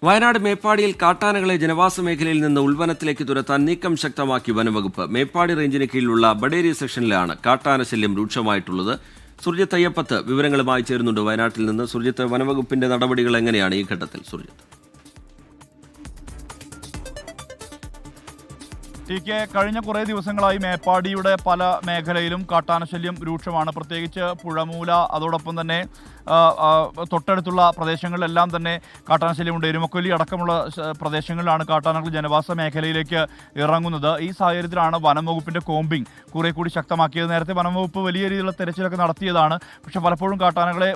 വയനാട് മേപ്പാടിയിൽ കാട്ടാനകളെ ജനവാസ മേഖലയിൽ നിന്ന് ഉൾവനത്തിലേക്ക് തുരത്താൻ നീക്കം ശക്തമാക്കി വനംവകുപ്പ്. മേപ്പാടി റേഞ്ചിന് കീഴിലുള്ള ബഡേരി സെക്ഷനിലാണ് കാട്ടാന ശല്യം രൂക്ഷമായിട്ടുള്ളത്. സുർജിത്ത് അയ്യപ്പത്ത് വിവരങ്ങളുമായി ചേരുന്നുണ്ട് വയനാട്ടിൽ നിന്ന്. സുർജിത്ത്, വനംവകുപ്പിന്റെ നടപടികൾ എങ്ങനെയാണ് ഈ ഘട്ടത്തിൽ? സുർജിത്ത്. കഴിഞ്ഞ കുറേ ദിവസങ്ങളായി മേപ്പാടിയുടെ പല മേഖലയിലും കാട്ടാനശല്യം രൂക്ഷമാണ്. പ്രത്യേകിച്ച് പുഴമൂല, അതോടൊപ്പം തന്നെ തൊട്ടടുത്തുള്ള പ്രദേശങ്ങളിലെല്ലാം തന്നെ കാട്ടാനശല്യമുണ്ട്. എരുമക്കൊല്ലി അടക്കമുള്ള പ്രദേശങ്ങളിലാണ് കാട്ടാനകൾ ജനവാസ മേഖലയിലേക്ക് ഇറങ്ങുന്നത്. ഈ സാഹചര്യത്തിലാണ് വനം വകുപ്പിൻ്റെ കോമ്പിംഗ് കുറെ കൂടി ശക്തമാക്കിയത്. നേരത്തെ വനം വകുപ്പ് വലിയ രീതിയിലുള്ള തെരച്ചിലൊക്കെ നടത്തിയതാണ്. പക്ഷേ പലപ്പോഴും കാട്ടാനകളെ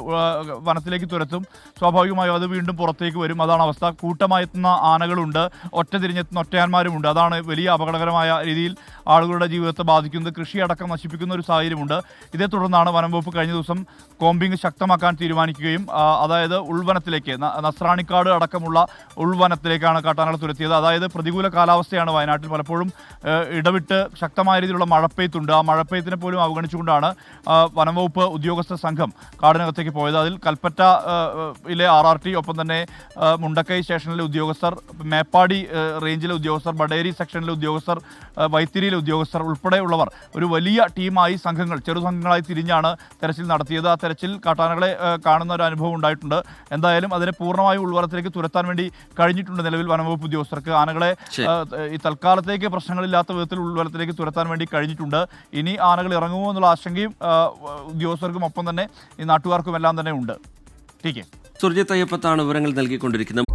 വനത്തിലേക്ക് തുരത്തും. സ്വാഭാവികമായും അത് വീണ്ടും പുറത്തേക്ക് വരും. അതാണ് അവസ്ഥ. കൂട്ടമായി എത്തുന്ന ആനകളുണ്ട്, ഒറ്റ തിരിഞ്ഞെത്തുന്ന ഒറ്റയാന്മാരുമുണ്ട്. അതാണ് വലിയ അപകടകരമായ രീതിയിൽ ആളുകളുടെ ജീവിതത്തെ ബാധിക്കുന്നത്. കൃഷിയടക്കം നശിപ്പിക്കുന്ന ഒരു സാഹചര്യമുണ്ട്. ഇതേ തുടർന്നാണ് വനം വകുപ്പ് കഴിഞ്ഞ ദിവസം കോമ്പിംഗ് ശക്തമാക്കാൻ തീരുമാനിക്കുകയും അതായത് ഉൾവനത്തിലേക്ക്, നസ്രാണിക്കാട് അടക്കമുള്ള ഉൾവനത്തിലേക്കാണ് കാട്ടാനകളെ തുരത്തിയത്. അതായത് പ്രതികൂല കാലാവസ്ഥയാണ് വയനാട്ടിൽ. പലപ്പോഴും ഇടവിട്ട് ശക്തമായ രീതിയിലുള്ള മഴപ്പെയ്ത്തുണ്ട്. ആ മഴപ്പെയ്ത്തിനെ പോലും അവഗണിച്ചുകൊണ്ടാണ് വനംവകുപ്പ് ഉദ്യോഗസ്ഥ സംഘം കാടിനകത്തേക്ക് പോയത്. അതിൽ കൽപ്പറ്റയിലെ RRT, ഒപ്പം തന്നെ മുണ്ടക്കൈ സ്റ്റേഷനിലെ ഉദ്യോഗസ്ഥർ, മേപ്പാടി റേഞ്ചിലെ ഉദ്യോഗസ്ഥർ, ബഡേരി സെക്ഷനിലെ ഉദ്യോഗസ്ഥർ, വൈത്തിരിയിലെ ഉദ്യോഗസ്ഥർ ഉൾപ്പെടെയുള്ളവർ ഒരു വലിയ ടീമായി ചെറു സംഘങ്ങളായി തിരിഞ്ഞാണ് തെരച്ചിൽ നടത്തിയത്. ആ തെരച്ചിൽ കാട്ടാനകളെ കാണുന്ന ഒരു അനുഭവം ഉണ്ടായിട്ടുണ്ട്. എന്തായാലും അതിനെ പൂർണ്ണമായും ഉൾവനത്തിലേക്ക് തുരത്താൻ വേണ്ടി കഴിഞ്ഞിട്ടുണ്ട് നിലവിൽ വനംവകുപ്പ് ഉദ്യോഗസ്ഥർക്ക്. ആനകളെ ഈ തൽക്കാലത്തേക്ക് പ്രശ്നങ്ങളില്ലാത്ത വിധത്തിൽ ഉൾവനത്തിലേക്ക് തുരത്താൻ വേണ്ടി കഴിഞ്ഞിട്ടുണ്ട്. ഇനി ആനകൾ ഇറങ്ങുമോ എന്നുള്ള ആശങ്കയും ഉദ്യോഗസ്ഥർക്കും ഒപ്പം തന്നെ ഈ നാട്ടുകാർക്കും എല്ലാം തന്നെ ഉണ്ട്. സുർജിത്ത് അയ്യപ്പത്താണ് വിവരങ്ങൾ നൽകിക്കൊണ്ടിരിക്കുന്നത്.